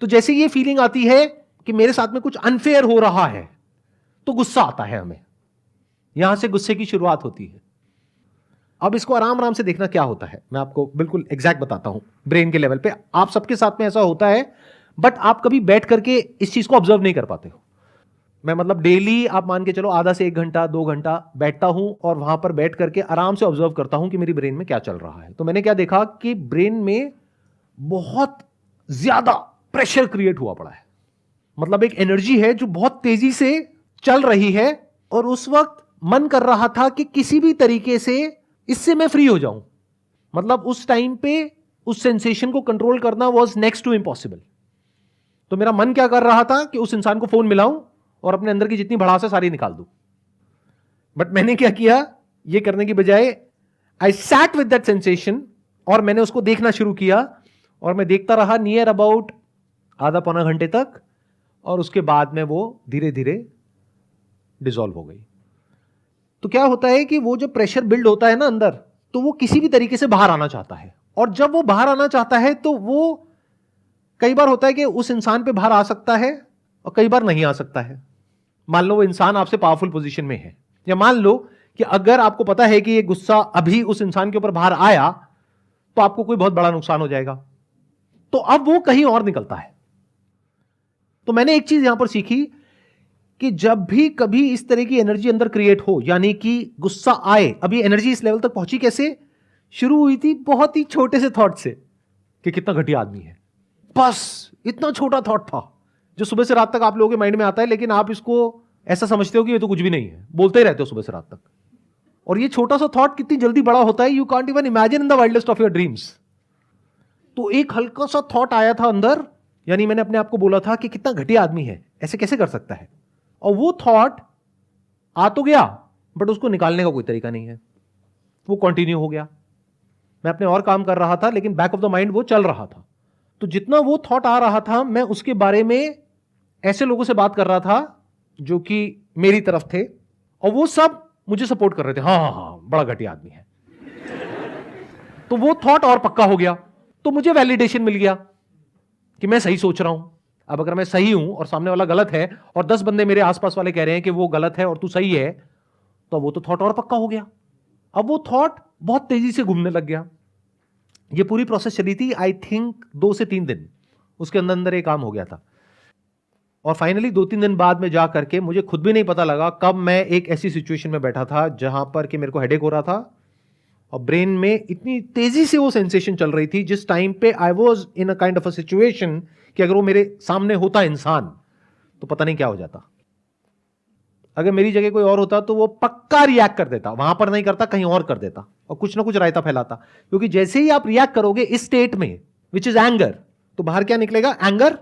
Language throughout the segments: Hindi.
तो जैसे ये फीलिंग आती है कि मेरे साथ में कुछ अनफेयर हो रहा है, तो गुस्सा आता है हमें। यहां से गुस्से की शुरुआत होती है। अब इसको आराम आराम से देखना क्या होता है, मैं आपको बिल्कुल एग्जैक्ट बताता हूं। ब्रेन के लेवल पे आप सबके साथ में ऐसा होता है, बट आप कभी बैठ करके इस चीज को ऑब्जर्व नहीं कर पाते हो। मैं मतलब डेली आप मान के चलो आधा से 1 घंटा 2 घंटा बैठता हूं और वहां पर बैठ करके आराम से ऑब्जर्व करता हूं कि मेरी ब्रेन में क्या चल रहा है। तो मैंने क्या देखा कि ब्रेन में बहुत ज्यादा प्रेशर क्रिएट हुआ पड़ा है। मतलब एक एनर्जी है जो बहुत तेजी से चल रही है, और उस वक्त मन कर रहा था कि किसी भी तरीके से इससे मैं फ्री हो जाऊं। मतलब उस टाइम पे उस सेंसेशन को कंट्रोल करना वाज नेक्स्ट टू इम्पॉसिबल। तो मेरा मन क्या कर रहा था कि उस इंसान को फोन मिलाऊं और अपने अंदर की जितनी भड़ास है सारी निकाल दूं। बट मैंने क्या किया, ये करने की बजाय I sat with that sensation और मैंने उसको देखना शुरू किया, और मैं देखता रहा नियर अबाउट आधा पौना घंटे तक, और उसके बाद में वो धीरे धीरे डिसॉल्व हो गई। तो क्या होता है कि वो जब प्रेशर बिल्ड होता है ना अंदर, तो वो किसी भी तरीके से बाहर आना चाहता है, और जब वो बाहर आना चाहता है तो वो कई बार होता है कि उस इंसान पे बाहर आ सकता है और कई बार नहीं आ सकता है। मान लो वो इंसान आपसे पावरफुल पोजीशन में है, या मान लो कि अगर आपको पता है कि ये गुस्सा अभी उस इंसान के ऊपर बाहर आया तो आपको कोई बहुत बड़ा नुकसान हो जाएगा, तो अब वो कहीं और निकलता है। तो मैंने एक चीज यहां पर सीखी कि जब भी कभी इस तरह की एनर्जी अंदर क्रिएट हो, यानी कि गुस्सा आए, अभी एनर्जी इस लेवल तक पहुंची कैसे, शुरू हुई थी बहुत ही छोटे से थॉट से कि कितना घटिया आदमी है। बस इतना छोटा थॉट था जो सुबह से रात तक आप लोगों के माइंड में आता है, लेकिन आप इसको ऐसा समझते हो कि ये तो कुछ भी नहीं है, बोलते ही रहते हो सुबह से रात तक। और ये छोटा सा थॉट कितनी जल्दी बड़ा होता है, you can't even imagine in the wildest of your dreams. तो एक हल्का सा थॉट आया था अंदर, यानी मैंने अपने आप को बोला था कि कितना घटिया आदमी है, ऐसे कैसे कर सकता है। और वो थॉट आ तो गया, बट उसको निकालने का कोई तरीका नहीं है, वो कंटिन्यू हो गया। मैं अपने और काम कर रहा था, लेकिन बैक ऑफ द माइंड वो चल रहा था। तो जितना वो थॉट आ रहा था, मैं उसके बारे में ऐसे लोगों से बात कर रहा था जो कि मेरी तरफ थे, और वो सब मुझे सपोर्ट कर रहे थे, हाँ हाँ हाँ बड़ा घटिया आदमी है। तो वो थॉट और पक्का हो गया, तो मुझे वैलिडेशन मिल गया कि मैं सही सोच रहा हूं। अब अगर मैं सही हूं और सामने वाला गलत है, और 10 बंदे मेरे आसपास वाले कह रहे हैं कि वो गलत है और तू सही है, तो वो तो थॉट और पक्का हो गया। अब वो थॉट बहुत तेजी से घूमने लग गया। ये पूरी प्रोसेस चली थी आई थिंक 2 से 3 दिन, उसके अंदर अंदर ये काम हो गया था। और फाइनली 2-3 दिन बाद में जा करके मुझे खुद भी नहीं पता लगा कब मैं एक ऐसी सिचुएशन में बैठा था जहां पर कि मेरे को हेडेक हो रहा था, और ब्रेन में इतनी तेजी से वो सेंसेशन चल रही थी, जिस टाइम पे I was in a kind of a situation कि अगर वो मेरे सामने होता इंसान तो पता नहीं क्या हो जाता। अगर मेरी जगह कोई और होता तो वो पक्का रिएक्ट कर देता, वहां पर नहीं करता, कहीं और कर देता और कुछ ना कुछ रायता फैलाता। क्योंकि जैसे ही आप रिएक्ट करोगे इस स्टेट में, विच इज एंगर, तो बाहर क्या निकलेगा, एंगर।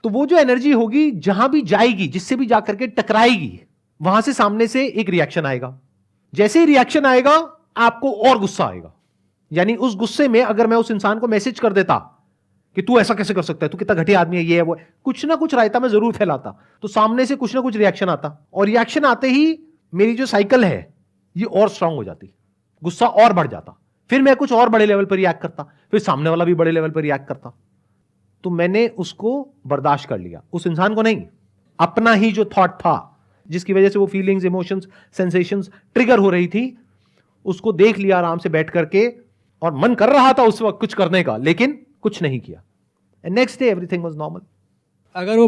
तो वो जो एनर्जी होगी जहां भी जाएगी, जिससे भी जाकर के टकराएगी, वहां से सामने से एक रिएक्शन आएगा। जैसे ही रिएक्शन आएगा आपको और गुस्सा आएगा। यानी उस गुस्से में अगर मैं उस इंसान को मैसेज कर देता कि तू ऐसा कैसे कर सकता है, तू कितना घटिया आदमी है, ये है वो है, कुछ ना कुछ रायता मैं जरूर फैलाता, तो सामने से कुछ ना कुछ रिएक्शन आता, और रिएक्शन आते ही मेरी जो साइकिल है ये और स्ट्रांग हो जाती, गुस्सा और बढ़ जाता, फिर मैं कुछ और बड़े लेवल पर रिएक्ट करता, फिर सामने वाला भी बड़े लेवल पर रिएक्ट करता। तो मैंने उसको बर्दाश्त कर लिया, उस इंसान को नहीं, अपना ही जो थॉट था जिसकी वजह से वो फीलिंग्स, इमोशंस, सेंसेशंस ट्रिगर हो रही थी, उसको देख लिया आराम से बैठ करके। और मन कर रहा था उस वक्त कुछ करने का, लेकिन कुछ नहीं किया। And next day everything was normal. अगर वो